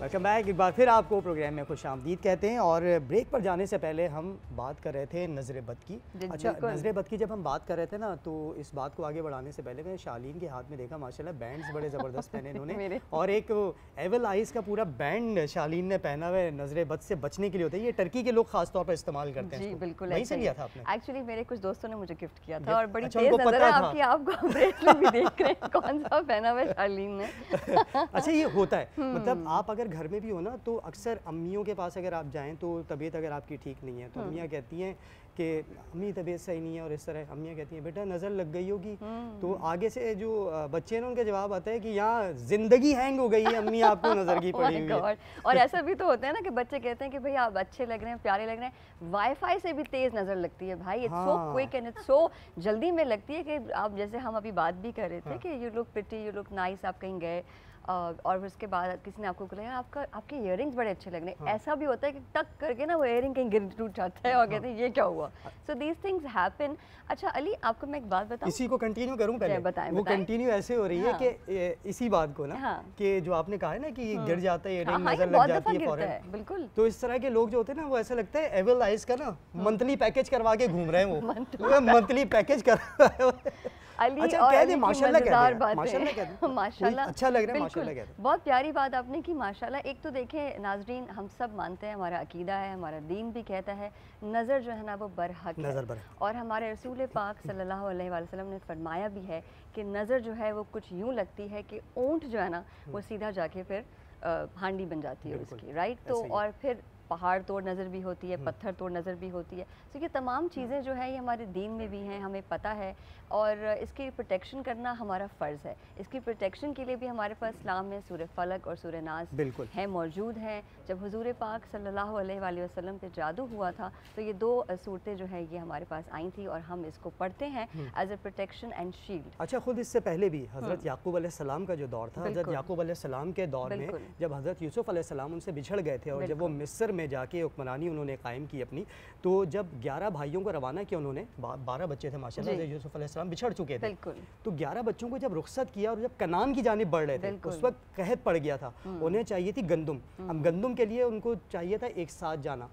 Welcome back ایک بار پھر آپ کو پروگرام میں خوش آمدید کہتے ہیں. اور بریک پر جانے سے پہلے ہم بات کر رہے تھے نظر بد کی. اچھا نظر بد کی جب ہم بات کر رہے تھے نا تو اس بات کو آگے بڑھانے سے پہلے میں شالین کے ہاتھ میں دیکھا ماشاءاللہ بینڈز بڑے زبردست پہنے انہوں نے, اور ایک ایول آئیز کا پورا بینڈ شالین نے پہنا ہوا ہے. نظر بد سے بچنے کے لیے ہوتا ہے, یہ ٹرکی کے لوگ خاص طور پر استعمال کرتے ہیں. جی بالکل وہیں سے لیا تھا آپ نے؟ ایکچولی میرے کچھ دوستوں نے مجھے گفٹ کیا تھا, اور بڑی تیز نظر ہے آپ کی, آپ کو بریسلیٹ بھی دیکھ رہے ہیں کون سا پہنا ہوا ہے شالین نے. اچھا یہ ہوتا ہے, مطلب آپ اگر گھر میں بھی ہو نا تو اکثر امیوں کے پاس اگر آپ جائیں تو طبیعت اگر آپ کی ٹھیک نہیں ہے تو امیاں کہتی ہیں کہ امی طبیعت صحیح نہیں ہے, اور اس طرح امیاں کہتی ہیں بیٹا نظر لگ گئی ہوگی. تو آگے سے جو بچے ہیں ان کا جواب آتا ہے کہ یہاں زندگی ہینگ ہو گئی ہے, امی آپ کو نظر کی پڑی ہوئی ہے. اور ایسا بھی تو ہوتا ہے نا کہ بچے کہتے ہیں کہ بھئی آپ اچھے لگ رہے ہیں, پیارے لگ رہے ہیں, وائی فائی سے بھی تیز نظر لگتی ہے بھائی. It's so quick and it's so جلدی میں لگتی ہے کہ آپ جیسے ہم ابھی بات بھی کر رہے تھے کہ you look pretty, you look nice, آپ کہیں گئے اور اس کے بعد کسی نے آپ کو کہا آپ کے ایئر رنگس بڑے اچھے لگ رہے ہیں. ایسا بھی ہوتا ہے کہ ٹک کر کے نا وہ ایئر رنگ کہیں گر ٹوٹ جاتا ہے اور کہتے ہیں یہ کیا ہوا. So these things happen. اچھا علی آپ کو میں ایک بات بتاؤں, اسی کو کنٹینیو کروں پہلے. وہ کنٹینیو ایسے ہو رہی ہے کہ اسی بات کو نا کہ جو آپ نے کہا ہے نا کہ یہ گر جاتا ہے, ایئر رنگ نظر لگ جاتی ہے فوراً. بالکل. تو اس طرح کے لوگ جو ہوتے ہیں نا وہ ایسا لگتا ہے ایول آئز کا نا منتھلی پیکج کروا کے گھوم رہے ہیں, وہ منتھلی پیکج کروا ہے. علی اور علی کی مزیدار باتیں, ماشاءاللہ اچھا لگ رہا ہے, ماشاءاللہ کہتے ہیں. بہت پیاری بات آپ نے کی ماشاءاللہ. ایک تو دیکھیں ناظرین, ہم سب مانتے ہیں, ہمارا عقیدہ ہے, ہمارا دین بھی کہتا ہے نظر جو ہے نا وہ برحق ہے, اور ہمارے رسول پاک صلی اللہ علیہ وآلہ وسلم نے فرمایا بھی ہے کہ نظر جو ہے وہ کچھ یوں لگتی ہے کہ اونٹ جو ہے نا وہ سیدھا جا کے پھر ہانڈی بن جاتی ہے اس کی, رائٹ. تو اور پھر پہاڑ توڑ نظر بھی ہوتی ہے, پتھر توڑ نظر بھی ہوتی ہے. تو یہ تمام چیزیں جو ہیں یہ ہمارے دین میں بھی ہیں, ہمیں پتہ ہے, اور اس کی پروٹیکشن کرنا ہمارا فرض ہے. اس کی پروٹیکشن کے لیے بھی ہمارے پاس اسلام میں سورہ فلق اور سورہ ناس ہیں, موجود ہیں. جب حضور پاک صلی اللہ علیہ وآلہ وسلم پہ جادو ہوا تھا تو یہ دو صورتیں جو ہے یہ ہمارے پاس آئی تھیں, اور ہم اس کو پڑھتے ہیں as a protection and shield. اچھا خود اس سے پہلے بھی حضرت یعقوب علیہ السلام کا جو دور تھا, حضرت یعقوب علیہ السلام کے دور میں جب حضرت یوسف علیہ السلام ان سے بچھڑ گئے تھے, اور جب وہ مصر میں جا کے حکمرانی انہوں نے قائم کی اپنی, تو جب 11 بھائیوں کو روانہ کیا انہوں نے, 12 بچے تھے ماشاءاللہ, یوسف علیہ السلام بچھڑ چکے تھے, تو 11 بچوں کو جب رخصت کیا اور جب کنعان کی جانب بڑھ رہے تھے اس وقت قحط پڑ گیا تھا, انہیں چاہیے تھی گندم. اب گندم کے لیے ان کو چاہیے تھا ایک ساتھ جانا,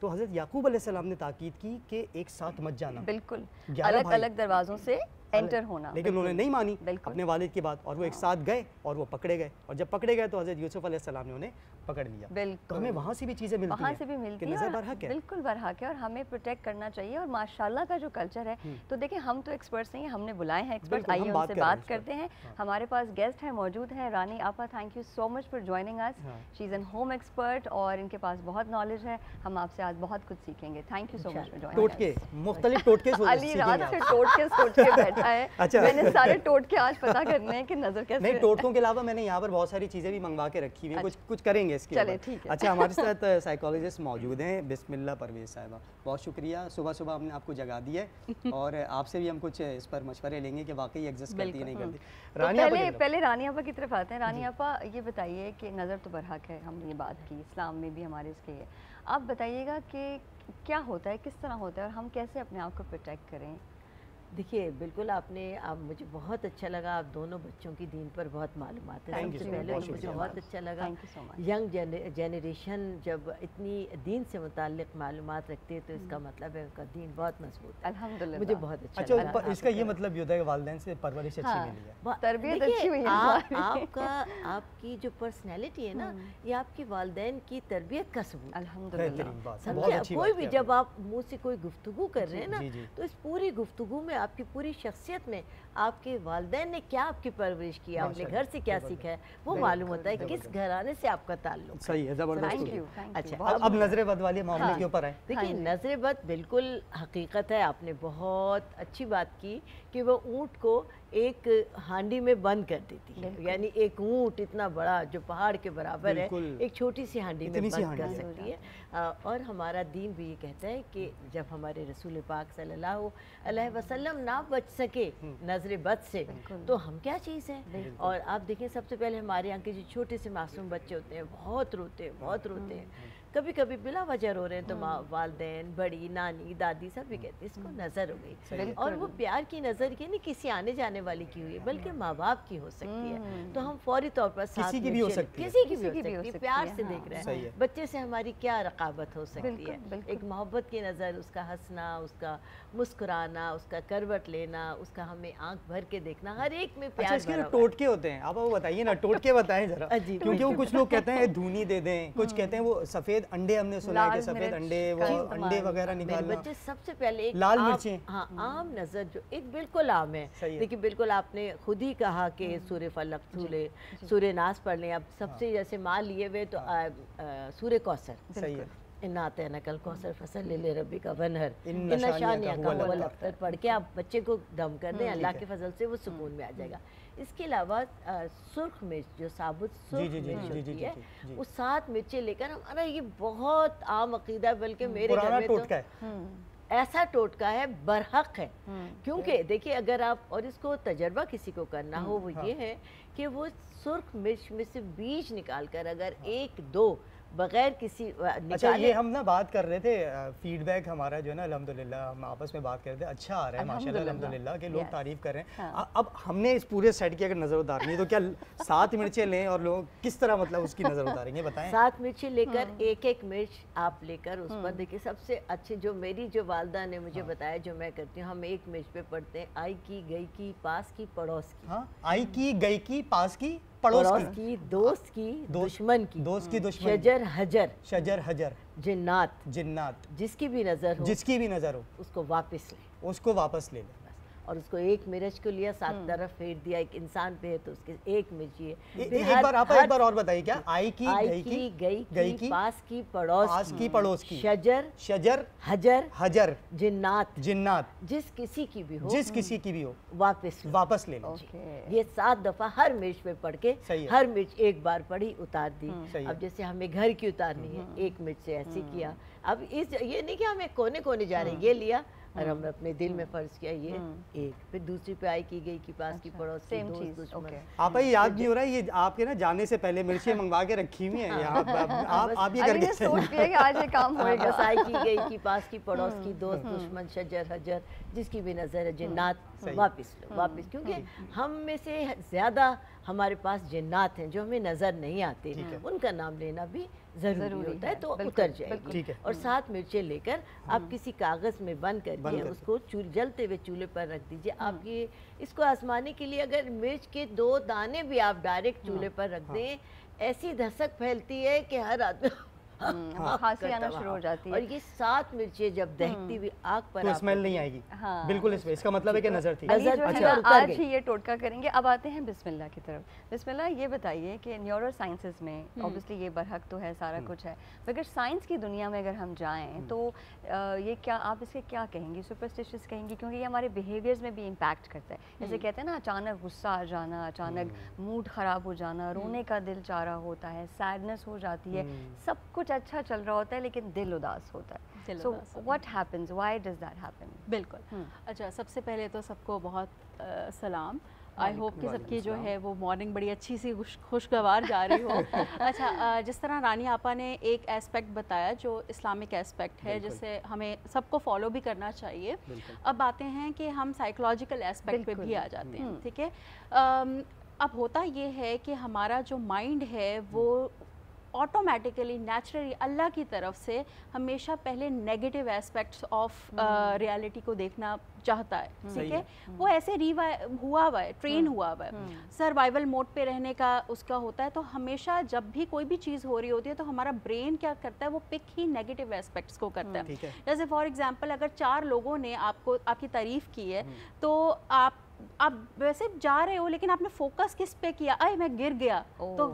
تو حضرت یعقوب علیہ السلام نے تاکید کی کہ ایک ساتھ مت جانا, بالکل الگ الگ دروازوں سے انٹر ہونا. لیکن انہوں نے نہیں مانی اپنے والد کی بات, اور وہ ایک ساتھ گئے اور وہ پکڑے گئے, اور جب پکڑے گئے تو حضرت یوسف علیہ السلام نے انہیں پکڑ لیا. تو ہمیں وہاں سے بھی چیزیں ملتی ہیں, وہاں سے بھی ملتی ہیں, بالکل برحق ہے, اور ہمیں پروٹیکٹ کرنا چاہیے. اور ماشاءاللہ کا جو کلچر ہے, تو دیکھیں ہم تو ایکسپرٹس نہیں ہیں, ہم نے بلائے ہیں ایکسپرٹس, آئیے ان سے بات کرتے ہیں. ہمارے پاس گیسٹ ہیں, موجود ہیں رانی آپا. Thank you so much for joining us. She is an home expert اور ان کے پاس بہت نالج ہے. ہم آپ سے آج بہت کچھ سیکھیں گے. Thank you so much for joining. ٹوٹکے, مختلف ٹوٹکے علی رات سے ٹوٹکے سوچ کے بیٹھا ہے. میں نے سارے ٹوٹکے آج پتا کرنے ہیں کہ نظر کیسے. نہیں, ٹوٹکوں کے علاوہ میں نے یہاں پر بہت ساری چیزیں بھی منگوا کے رکھی ہوئی ہیں, کچھ کریں گے اس کے اوپر. اچھا ہمارے ساتھ سائیکالوجسٹ موجود ہیں, بسم اللہ پرویز صاحبہ. بہت شکریہ, صبح صبح ہم نے آپ کو جگا دیا ہے, اور آپ سے بھی ہم کچھ اس پر مشورے لیں گے کہ واقعی ایگزسٹ کرتی ہے نہیں کرتی. پہلے رانی آپا کی طرف آتے ہیں. رانی آپا یہ بتائیے کہ نظر تو برحق ہے, ہم نے یہ بات کی, اسلام میں بھی ہمارے اس کے ہے. آپ بتائیے گا کہ کیا ہوتا ہے, کس طرح ہوتا ہے, اور ہم کیسے اپنے آپ کو پروٹیکٹ کریں. دیکھیے بالکل آپ نے, مجھے بہت اچھا لگا, آپ دونوں بچوں کی دین پر بہت معلومات ہیں. سب سے پہلے مجھے بہت اچھا لگا ینگ جنریشن جب اتنی دین سے متعلق معلومات رکھتے ہیں تو اس کا مطلب ہے ان کا دین بہت مضبوط ہے. الحمدللہ مجھے بہت اچھا لگا. اس کا یہ مطلب یہ ہوتا ہے کہ والدین سے پرورش اچھی ملی ہے, تربیت اچھی ہوئی ہے. آپ کی جو پرسنالٹی ہے نا, یہ آپ کی والدین کی تربیت کا ثبوت. الحمدللہ. کوئی بھی جب آپ منہ سے کوئی گفتگو کر رہے ہیں نا, تو اس پوری گفتگو میں آپ کی پوری شخصیت میں آپ کے والدین نے کیا آپ کی پرورش کی, آپ نے گھر سے کیا سیکھا ہے, وہ معلوم ہوتا ہے کس گھرانے سے آپ کا تعلق. صحیح ہے, زبردست. اچھا اب نظر بد والے معاملے کے اوپر آئیں. دیکھیے نظر بد بالکل حقیقت ہے. آپ نے بہت اچھی بات کی کہ وہ اونٹ کو ایک ہانڈی میں بند کر دیتی ہے, یعنی ایک اونٹ اتنا بڑا جو پہاڑ کے برابر ہے ایک چھوٹی سی ہانڈی میں بند کر سکتی ہے. اور ہمارا دین بھی یہ کہتا ہے کہ جب ہمارے رسول پاک صلی اللہ علیہ وسلم نہ بچ سکے نظر بد سے تو ہم کیا چیز ہیں. اور آپ دیکھیں سب سے پہلے ہمارے یہاں کے جو چھوٹے سے معصوم بچے ہوتے ہیں بہت روتے ہیں, कभी कभी बिला वजह रो रहे हैं तो माँ, वालदैन, बड़ी, नानी, दादी सब भी कहते हैं इसको नज़र हो गई। और वो प्यार की नज़र की नहीं किसी आने जाने वाली की हुई है, बल्कि माँ बाप की हो सकती है। तो हम फौरी तौर पर किसी की भी हो सकती है, किसी की भी हो सकती है, प्यार से देख रहे हैं। बच्चे से हमारी क्या रकाबत हो सकती है, एक मोहब्बत की नज़र, उसका हंसना, उसका मुस्कुराना, उसका करवट लेना, उसका हमें आंख भर के देखना, हर एक में प्यार। इसके टोटके होते हैं, आप वो बताइए ना, टोटके बताएं जरा, क्योंकि वो कुछ लोग कहते हैं धूनी दे दें, कुछ कहते हैं वो सफ़ेद अंडे, हमने सुना है कि सफ़ेद अंडे, वो अंडे वगैरह निकालना। बच्चे सबसे पहले एक लाल मिर्चें, हाँ, आम नज़र जो एक बिल्कुल आम है, देखिए बिल्कुल आपने खुद ही कहा कि सूर्य फलक, सूर्य नास पढ़ लें। अब सबसे जैसे मान लिए हुए तो सूर्य कौसर, सही है, इन्ना आते हैं नकल कौसर फसल ले रबी का वनहर इन्ना शानिया का वल अख्तर पढ़ के आप बच्चे को दम कर दें, अल्लाह के फजल से वो सुकून में आ जाएगा। इसके अलावा सुर्ख मिर्च जो साबुत सुर्ख मिर्च होती है, वो 7 मिर्चें लेकर, हमारा ये बहुत आम अकीदा है, बल्कि मेरे घर में तो ऐसा टोटका है, बरहक है। क्योंकि देखिए अगर आप, और इसको तजर्बा किसी को करना हो, वो ये है कि वो सुर्ख मिर्च में से बीज निकाल कर अगर 1-2 बगैर किसी अच्छा, ये हम ना बात कर रहे थे, फीडबैक हमारा जो है ना अल्हम्दुलिल्लाह हम आपस में बात कर रहे थे, अच्छा आ रहा है माशाल्लाह अल्हम्दुलिल्लाह के लोग तारीफ कर रहे हैं। अब हमने इस पूरे सेट की अगर नज़र उतारनी है तो क्या 7 मिर्चें लें और लोग किस तरह मतलब उसकी नज़र उतारेंगे, बताएं। 7 मिर्चें लेकर एक मिर्च आप लेकर उस पर देखिए, सबसे अच्छी जो मेरी जो वालदा ने मुझे बताया, जो मैं करती हूँ, हम 1 मिर्च पे पढ़ते हैं आई की, गई की, पास की, पड़ोस की। हाँ, आई की, गई की, पास की, पड़ोस की, दोस्त की, दुश्मन की, दोस्त की दुश्मन, शजर हजर, शजर हजर, जिन्नात, जिन्नात, जिसकी भी नजर हो, जिसकी भी नजर हो, उसको वापस ले, उसको वापस ले ले। और उसको 1 मिर्च को लिया, 7 तरफ फेर दिया, एक इंसान पे है तो उसके 1 मिर्च ही है। एक बार और बताइए, क्या आई की, गई की, पास की, पड़ोस की, शजर हजर, जिन्नात, जिस किसी की भी हो वापस ले लो। ये 7 दफा हर मिर्च पे पढ़ के, हर मिर्च एक बार पढ़ी, उतार दी। अब जैसे हमें घर की उतारनी है, 1 मिर्च से ऐसे किया। अब ये नहीं कि हमें कोने कोने जा रहे, ये लिया और हमने अपने दिल में फर्ज किया, ये एक, फिर दूसरी पे आई की, गई की, पास की, पड़ोस की, दोस्त, दुश्मन। आप ये याद नहीं हो रहा है, ये आपके ना जाने से पहले मिर्चें मंगवा के रखी हुई हैं, आप ये करके सोच लिया कि आज ये काम होएगा। बस आई की, गई की, पास की, पड़ोस की, दोस्त, दुश्मन, शजर हजर, जिसकी भी नजर है, जिन्नात, वापस लो, वापस। क्योंकि हम में से ज़्यादा हमारे पास जिन्नात हैं जो हमें नजर नहीं आते, उनका नाम लेना भी जरूरी होता है, तो उतर जाएगी। और 7 मिर्चें लेकर आप किसी कागज में बंद करके उसको जलते हुए चूल्हे पर रख दीजिए। आप ये इसको आजमाने के लिए अगर मिर्च के 2 दाने भी आप डायरेक्ट चूल्हे पर रख दें, ऐसी धसक फैलती है कि हर आदमी खांसी आना शुरू हो जाती है। और ये 7 मिर्चें जब दहकती हुई आग पर, तो स्मेल नहीं आएगी। बिल्कुल, इसका मतलब है कि नजर थी। आज ही ये टोटका करेंगे। अब आते हैं बिस्मिल्लाह की तरफ। बिस्मिल्लाह, ये बताइए कि न्यूरो साइंसेस में ऑब्वियसली ये बरहक तो है, सारा कुछ है, मगर साइंस की दुनिया में अगर हम जाएं तो ये क्या, आप इसके क्या कहेंगी, सुपरस्टिशियस कहेंगी? क्योंकि ये हमारे बिहेवियर्स में भी इम्पैक्ट करता है। जैसे कहते हैं ना, अचानक गुस्सा आ जाना, अचानक मूड ख़राब हो जाना, रोने का दिल चाह रहा होता है, सैडनेस हो जाती है, सब कुछ अच्छा चल रहा होता है लेकिन दिल उदास होता है। So what happens, why does that happen? बिल्कुल। अच्छा, सबसे पहले तो सबको बहुत सलाम। आई होप कि सबकी जो है वो मॉर्निंग बड़ी अच्छी सी खुशगवार जा रही हो। अच्छा, जिस तरह रानी आपा ने एक एस्पेक्ट बताया जो इस्लामिक एस्पेक्ट है, जिसे हमें सबको फॉलो भी करना चाहिए। अब आते हैं कि हम साइकोलॉजिकल एस्पेक्ट पे भी आ जाते हैं, ठीक है। अब होता ये है कि हमारा जो माइंड है वो ऑटोमेटिकली नेचुरली अल्लाह की तरफ से हमेशा पहले नेगेटिव एस्पेक्ट्स ऑफ रियलिटी को देखना चाहता है, ठीक है। वो ऐसे हुआ हुआ है, ट्रेन हुआ हुआ है, सर्वाइवल मोड पे रहने का उसका होता है। तो हमेशा जब भी कोई भी चीज़ हो रही होती है तो हमारा ब्रेन क्या करता है, वो पिक ही नेगेटिव एस्पेक्ट्स को करता है। जैसे फॉर एग्जांपल, अगर 4 लोगों ने आपकी तारीफ़ की है तो आप वैसे जा रहे हो लेकिन आपने फोकस किस पे किया, अरे मैं गिर गया, तो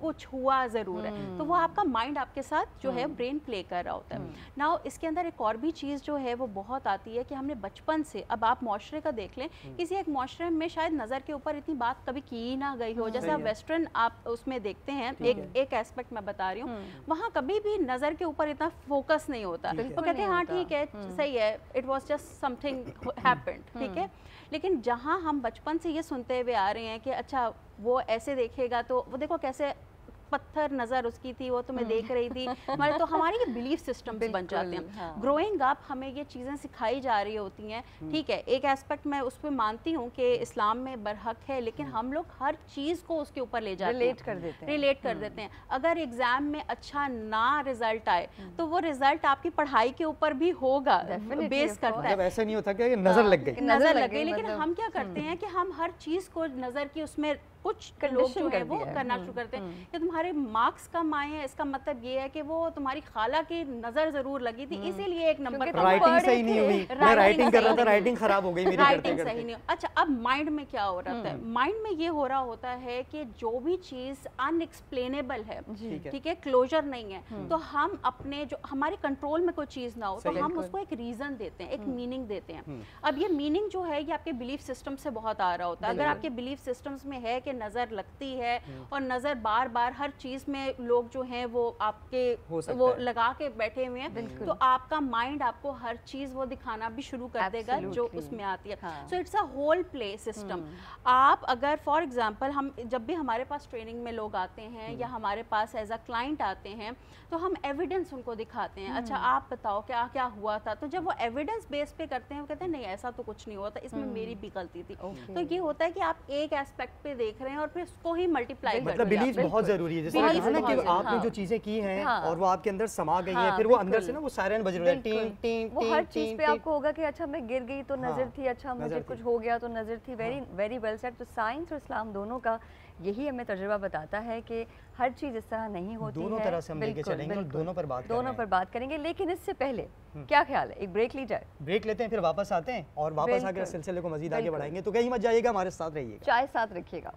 कुछ हुआ ज़रूर है। तो वो आपका माइंड आपके साथ जो है ब्रेन प्ले कर रहा होता है। नाउ इसके अंदर एक और भी चीज़ जो है वो बहुत आती है कि हमने बचपन से, अब आप माशरे का देख लें, किसी एक माशरे में शायद नज़र के ऊपर इतनी बात कभी की ना गई हो। जैसे आप वेस्टर्न आप उसमें देखते हैं, एक एस्पेक्ट मैं बता रही हूँ, वहाँ कभी भी नज़र के ऊपर इतना फोकस नहीं होता। तो कहते हैं हाँ ठीक है, सही है, it was just something happened, ठीक है। लेकिन जहाँ हम बचपन से ये सुनते हुए आ रहे हैं कि अच्छा वो ऐसे देखेगा तो वो देखो कैसे पत्थर नज़र उसकी थी, वो तुम्हें देख रही थी, हमारे तो हमारे ये बिलीफ सिस्टम बन जाते हैं। ग्रोइंग अप हमें ये चीज़ें सिखाई जा रही होती हैं। ठीक है, एक एस्पेक्ट मैं उस पर मानती हूँ कि इस्लाम में बरहक है, लेकिन हम लोग हर चीज़ को उसके ऊपर ले जाते हैं, रिलेट कर देते हैं। अगर एग्जाम में अच्छा ना रिजल्ट आए तो वो रिजल्ट आपकी पढ़ाई के ऊपर भी होगा, बेस करता है। ऐसा नहीं होता कि नजर लग गई, लेकिन हम क्या करते हैं कि हम हर चीज को नजर की उसमें कुछ लोग जो है वो करना शुरू करते हैं कि तुम्हारे मार्क्स कम आए हैं, इसका मतलब ये है कि वो तुम्हारी खाला की नजर जरूर लगी थी, इसीलिए एक नंबर राइटिंग सही नहीं हुई, मैं राइटिंग कर रहा था, राइटिंग खराब हो गई मेरी, राइटिंग सही नहीं। अच्छा, अब माइंड में क्या हो रहा है? माइंड में ये हो रहा होता है कि जो भी चीज अनएक्सप्लेनेबल है, ठीक है, क्लोजर नहीं है, तो हम अपने जो हमारे कंट्रोल में कोई चीज ना हो तो हम उसको एक रीजन देते हैं, एक मीनिंग देते हैं। अब ये मीनिंग जो है ये आपके बिलीफ सिस्टम से बहुत आ रहा होता है। अगर आपके बिलीफ सिस्टम्स में है कि नजर लगती है और नजर बार बार हर चीज में लोग जो हैं वो आपके वो लगा के बैठे हुए हैं, तो आपका माइंड आपको हर चीज वो दिखाना भी शुरू कर देगा जो उसमें आती है। So it's a whole play system. आप अगर फॉर एग्जांपल हम जब भी हमारे पास ट्रेनिंग में लोग आते हैं या हमारे पास एज अ क्लाइंट आते हैं तो हम एविडेंस उनको दिखाते हैं, अच्छा आप बताओ क्या क्या हुआ था, तो जब वो एविडेंस बेस पे करते हैं वो कहते हैं नहीं ऐसा तो कुछ नहीं हुआ था, इसमें मेरी भी गलती थी। तो ये होता है कि आप एक एस्पेक्ट पे देख रहे हैं और फिर उसको ही मल्टीप्लाई करते हैं। मतलब बिलीफ बहुत जरूरी है, जैसे कहा ना कि आपने जो चीजें की हैं और वो आपके अंदर समा गई हैं, फिर वो अंदर से ना वो सायरन बज रहा है, टिंग टिंग, वो हर चीज पे आपको होगा कि अच्छा मैं गिर गई तो नजर थी, अच्छा मुझे कुछ हो गया तो नजर थी। Very very well said. तो साइंस और इस्लाम दोनों का यही हमें तजुर्बा बताता है कि हर चीज इस तरह नहीं होती है। दोनों तरह से हम लेके चलेंगे और दोनों पर बात करेंगे। लेकिन इससे पहले क्या ख्याल है, एक ब्रेक ली जाए? ब्रेक लेते हैं, फिर वापस आते हैं और वापस आकर सिलसिले को मजीद आगे बढ़ाएंगे। तो कहीं मत जाइएगा, हमारे साथ रहिएगा, चाय साथ रखिएगा।